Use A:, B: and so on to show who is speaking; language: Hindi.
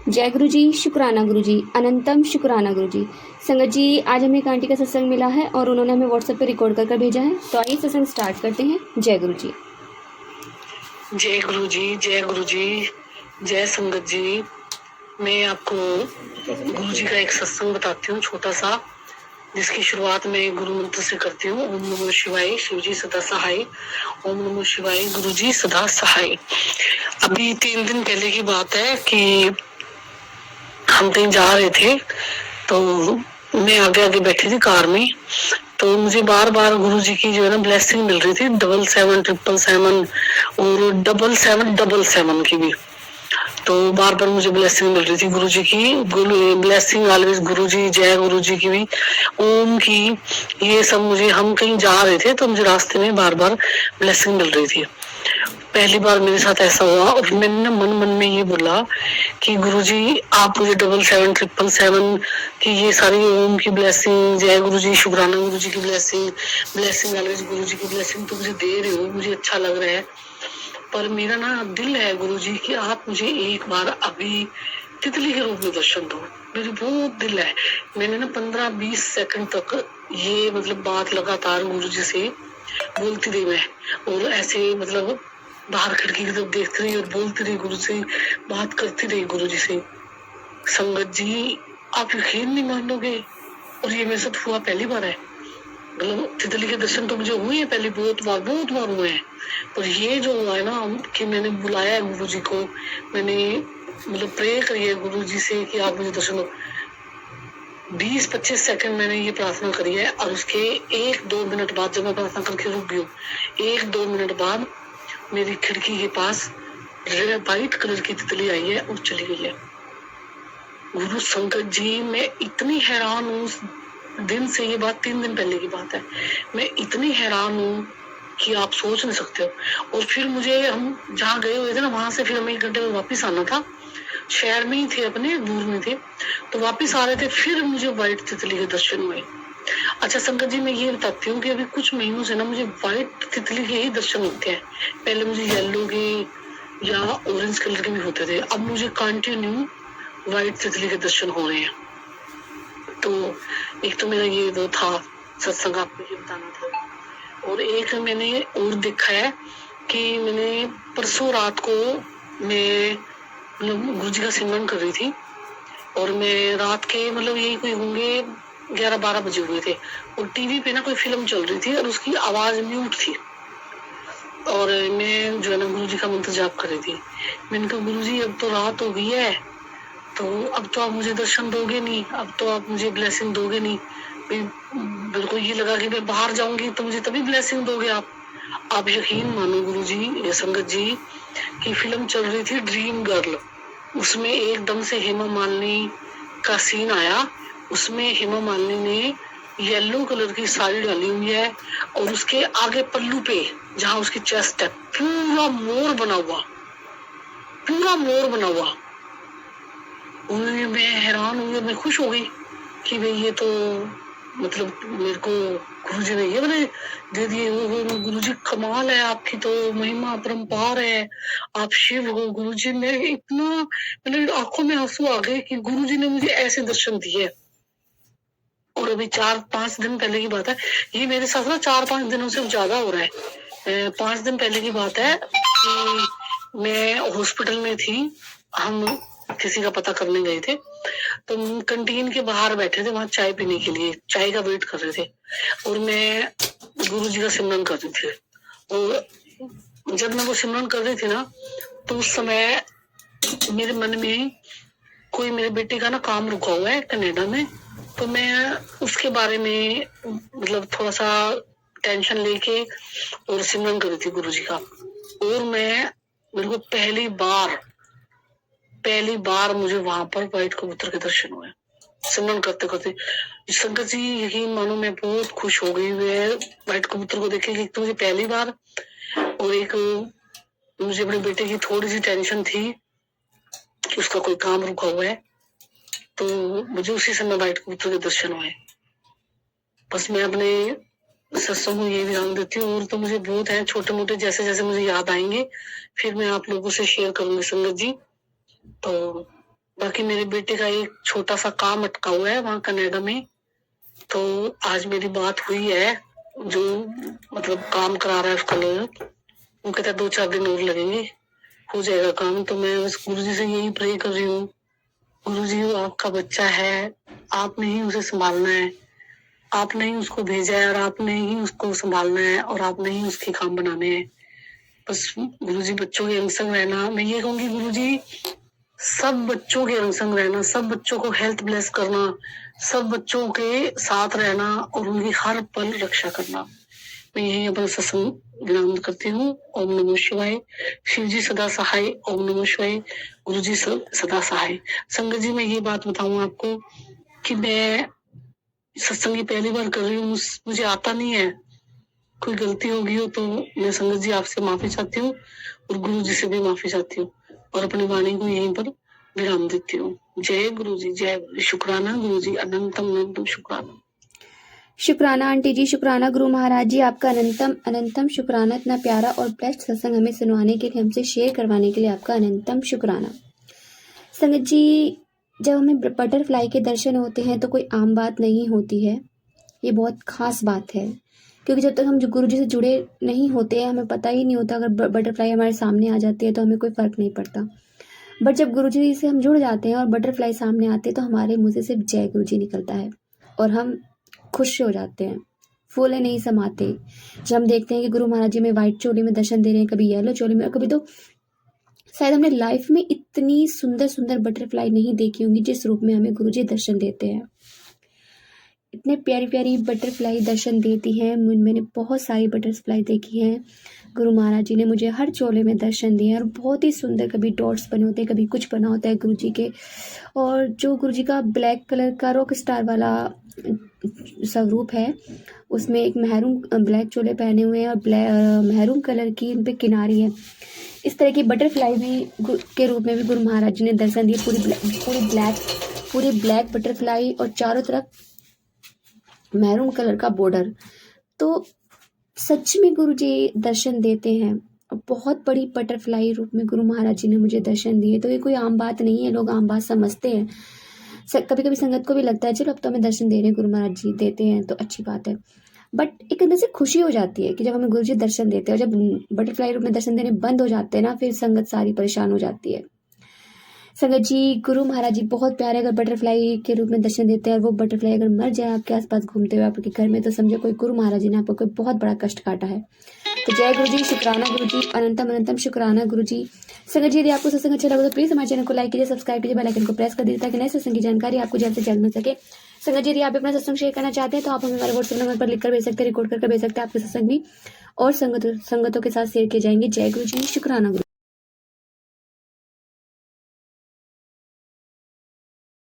A: जय गुरु जी, शुक्राना गुरु जी, अनंतम शुक्राना गुरु जी। संगत जी, आज हमें एक आंटी का सत्संग मिला है और उन्होंने हमें व्हाट्सएप पे रिकॉर्ड कर भेजा है, तो आइए सत्संग स्टार्ट करते हैं। जय गुरु जी।
B: जय गुरु जी, जय गुरु जी, जय संगत जी। मैं आपको गुरु जी का एक सत्संग बताती हूँ छोटा सा, जिसकी शुरुआत मैं गुरु मंत्र से करती हूँ। ओम नमो शिवाय, शिव जी सदा सहाय। ओम नमो शिवाय, गुरु जी सदा सहाय। अभी 3 दिन पहले की बात है कि हम कहीं जा रहे थे, तो मैं आगे आगे बैठी थी कार में, तो मुझे बार बार गुरु जी की जो है ना ब्लेसिंग मिल रही थी, 7777 और 7777 की भी। तो बार बार मुझे ब्लेसिंग मिल रही थी गुरु जी की, ब्लेसिंग ऑलवेज गुरु जी, जय गुरु जी की भी, ओम की, ये सब मुझे, हम कहीं जा रहे थे तो मुझे रास्ते में बार बार ब्लेसिंग मिल रही थी। पहली बार मेरे साथ ऐसा हुआ और मैंने मन मन में ये बोला कि गुरुजी आप मुझे 7777 की ये सारी ओम की ब्लेसिंग, जय गुरु जी, शुक्राना गुरु जी की ब्लेसिंग, ब्लेसिंग ऑलवेज गुरु जी की ब्लेसिंग तो मुझे दे रहे हो, मुझे अच्छा लग रहा है, पर मेरा ना दिल है गुरु जी कि आप मुझे एक बार अभी तितली के रूप में दर्शन दो। मेरी बहुत दिल है। मैंने ना 15-20 सेकंड तक ये बात लगातार गुरु जी से बोलती रही मैं, और ऐसे बाहर खिड़की की तरफ देखती रही और बोलती रही गुरु से, बात करती रही गुरु जी से। संगत जी, आप यकीन नहीं मानोगे, और ये मेरे साथ हुआ पहली बार है। तितली के दर्शन तो मुझे हुए हैं पहले, बहुत बार हुए हैं, पर ये जो हुआ है ना कि मैंने बुलाया है गुरु जी को, मैंने प्रे करी है गुरु जी से कि आप मुझे दर्शन दो। 20-25 सेकंड मैंने ये प्रार्थना करी है, और उसके 1-2 मिनट बाद, जब मैं प्रार्थना करके रुक गई हूँ, 1-2 मिनट बाद मेरी खिड़की के पास व्हाइट कलर की तितली आई है और चली गई है। गुरु संगत जी, मैं इतनी हैरान हूँ उस दिन से, ये बात 3 दिन पहले की बात है, मैं इतनी हैरान हूँ कि आप सोच नहीं सकते हो। और फिर मुझे, हम जहाँ गए हुए थे ना, वहां से फिर हमें 1 घंटे में वापिस आना था, शहर में ही थे अपने, दूर में थे, तो वापिस आ रहे थे, फिर मुझे व्हाइट तितली के दर्शन हुए। अच्छा संगत जी, मैं ये बताती हूँ कि अभी कुछ महीनों से ना मुझे व्हाइट तितली के ही दर्शन होते हैं। पहले मुझे येलो के या ऑरेंज कलर के भी होते थे, अब मुझे कंटिन्यू व्हाइट तितली के दर्शन हो रहे हैं। तो एक तो मेरा ये वो था सत्संग, आपको ये बताना था। और एक मैंने और देखा है कि मैंने परसों रात को मैं गुरु जी का सिमरन कर रही थी, और मैं रात के यही कोई होंगे 11-12 बजे हुए थे, और टीवी पे ना कोई फिल्म चल रही थी और उसकी आवाज म्यूट थी, और मैं जो है ना गुरु जी का मंत्र जाप कर रही थी। मैंने कहा गुरु जी, अब तो रात हो गई है, तो अब तो आप मुझे दर्शन दोगे नहीं, अब तो आप मुझे ब्लेसिंग दोगे नहीं। बिल्कुल ये लगा कि मैं बाहर जाऊंगी तो मुझे तभी ब्लेसिंग दोगे आप यकीन मानो गुरु जी, संगत जी, की फिल्म चल रही थी ड्रीम गर्ल, उसमें एकदम से हेमा मालिनी का सीन आया। उसमें हेमा मालिनी ने येलो कलर की साड़ी डाली हुई है, और उसके आगे पल्लू पे जहाँ उसकी चेस्ट है, पूरा मोर बना हुआ। मैं हैरान हुई और मैं खुश हो गई कि भाई ये तो मेरे को गुरु जी ने ये बने दे दिए। गुरु जी कमाल है, आपकी तो महिमा अपरंपार है, आप शिव हो गुरु जी। मैं इतना, मेरे आंखों में आंसू आ गए कि गुरु जी ने मुझे ऐसे दर्शन दिए। और अभी 4-5 दिन पहले की बात है, ये मेरे साथ ना 4-5 दिनों से ज्यादा हो रहा है। 5 दिन पहले की बात है कि मैं हॉस्पिटल में थी, हम किसी का पता करने गए थे, तो कैंटीन के बाहर बैठे थे, वहां चाय पीने के लिए, चाय का वेट कर रहे थे, और मैं गुरु जी का सिमरन कर रही थी। और जब मैं वो सिमरन कर रही थी ना, तो उस समय मेरे मन में कोई मेरे बेटे का ना काम रुका हुआ है कनाडा में, तो मैं उसके बारे में थोड़ा सा टेंशन लेके और सिमरन कर रही थी गुरु जी का। और मेरे को पहली बार मुझे वहां पर व्हाइट कबूतर के दर्शन हुए सिमरन करते करते। संगत जी यकीन मानो, मैं बहुत खुश हो गई व्हाइट कबूतर को देखे कि तो मुझे पहली बार, और एक मुझे अपने बेटे की थोड़ी सी टेंशन थी कि उसका कोई काम रुका हुआ है, तो मुझे उसी समय व्हाइट कबूतर के दर्शन हुए। बस मैं अपने सत्संग को ये विराम देती हूँ, और तो मुझे बहुत है छोटे मोटे, जैसे जैसे मुझे याद आएंगे फिर मैं आप लोगों से शेयर करूंगी संगत जी। तो बाकी मेरे बेटे का एक छोटा सा काम अटका हुआ है वहाँ कनाडा में, तो आज मेरी बात हुई है, जो मतलब काम करा रहा है उसका लॉयर, वो कहता है 2-4 दिन और लगेंगे, हो जाएगा काम। तो मैं बस गुरुजी से यही प्रे कर रही हूँ, गुरुजी वो आपका बच्चा है, आपने ही उसे संभालना है, आपने ही उसको भेजा है और आपने ही उसको संभालना है और आपने ही उसके काम बनाने हैं। बस गुरुजी बच्चों के अंग संग रहना, मैं ये कहूंगी गुरुजी सब बच्चों के अंग संग रहना, सब बच्चों को हेल्थ ब्लेस करना, सब बच्चों के साथ रहना और उनकी हर पल रक्षा करना। मैं यही अपना सत्संग विराम करती हूँ। ओम नमः शिवाय। शिव जी सदा सहाय। ओम नमः शिवाय। गुरु जी सदा सहाय। संगत जी, मैं ये बात बताऊं आपको कि मैं सत्संग की पहली बार कर रही हूँ, मुझे आता नहीं है, कोई गलती होगी हो तो मैं संगत जी आपसे माफी चाहती हूँ और गुरु जी से भी माफी चाहती हूँ और अपनी वाणी को यहीं पर विराम देती हूँ। जय गुरु जी, जय गुरु जी। शुक्राना गुरु जी, अनंतम अनंतम शुक्राना।
A: शुक्राना आंटी जी, शुक्राना गुरु महाराज जी, आपका अनंतम अनंतम शुक्राना। इतना प्यारा और बेस्ट सत्संग हमें सुनवाने के लिए, हमसे शेयर करवाने के लिए आपका अनंतम शुक्राना। संगत जी, जब हमें बटरफ्लाई के दर्शन होते हैं तो कोई आम बात नहीं होती है, ये बहुत खास बात है, क्योंकि जब तक हम गुरु जी से जुड़े नहीं होते हैं हमें पता ही नहीं होता। अगर बटरफ्लाई हमारे सामने आ जाती है तो हमें कोई फ़र्क नहीं पड़ता, बट जब गुरु जी से हम जुड़ जाते हैं और बटरफ्लाई सामने आते हैं तो हमारे मुँह से सिर्फ जय गुरु जी निकलता है और हम खुश हो जाते हैं, फूले नहीं समाते। जब हम देखते हैं कि गुरु महाराज जी में वाइट चोली में दर्शन दे रहे हैं, कभी येलो चोली में, और कभी तो शायद हमने लाइफ में इतनी सुंदर सुंदर बटरफ्लाई नहीं देखी होंगी जिस रूप में हमें गुरु जी दर्शन देते हैं। इतने प्यारी प्यारी बटरफ्लाई दर्शन देती हैं। मैंने बहुत सारी बटरफ्लाई देखी हैं। गुरु महाराज जी ने मुझे हर चोले में दर्शन दिए और बहुत ही सुंदर, कभी डॉट्स बने होते हैं, कभी कुछ बना होता है गुरु जी के। और जो गुरु जी का ब्लैक कलर का रॉक स्टार वाला स्वरूप है, उसमें एक महरून ब्लैक चोले पहने हुए हैं और महरून कलर की इन पे किनारी है। इस तरह की बटरफ्लाई भी के रूप में भी गुरु महाराज जी ने दर्शन दिए। पूरी ब्लैक बटरफ्लाई और चारों तरफ मैरून कलर का बॉर्डर। तो सच में गुरु जी दर्शन देते हैं। बहुत बड़ी बटरफ्लाई रूप में गुरु महाराज जी ने मुझे दर्शन दिए, तो ये कोई आम बात नहीं है, लोग आम बात समझते हैं। कभी कभी संगत को भी लगता है चलो अब तो हमें दर्शन दे रहे हैं, गुरु महाराज जी देते हैं तो अच्छी बात है, बट एक अंदर से खुशी हो जाती है कि जब हमें गुरु जी दर्शन देते हैं। और जब बटरफ्लाई रूप में दर्शन देने बंद हो जाते हैं ना, फिर संगत सारी परेशान हो जाती है। संगत जी, गुरु महाराज जी बहुत प्यारे, अगर बटरफ्लाई के रूप में दर्शन देते हैं और वो बटरफ्लाई अगर मर जाए आपके आसपास घूमते हुए आपके घर में, तो समझो कोई गुरु महाराज जी ने आपको कोई बहुत बड़ा कष्ट काटा है। तो जय गुरु जी, शुक्राना गुरु जी, अनंतम अनंतम शुक्राना गुरु जी। संगत जी, यदि आपको सत्संग अच्छा लगा तो प्लीज हमारे चैनल को लाइक कीजिए, सब्सक्राइब कीजिए, बेल आइकन को प्रेस कर दीजिए ताकि नए सत्संग की जानकारी आपको जल्द से जल्द मिल सके। संगत जी, यदि आप अपना सत्संग शेयर करना चाहते हैं तो आप हमें हमारे व्हाट्सएप नंबर पर लिखकर भेज सकते हैं, रिकॉर्ड करके भेज सकते हैं। आपके सत्संग भी और संगतों के साथ शेयर किए जाएंगे। जय गुरु जी, शुक्राना गुरु।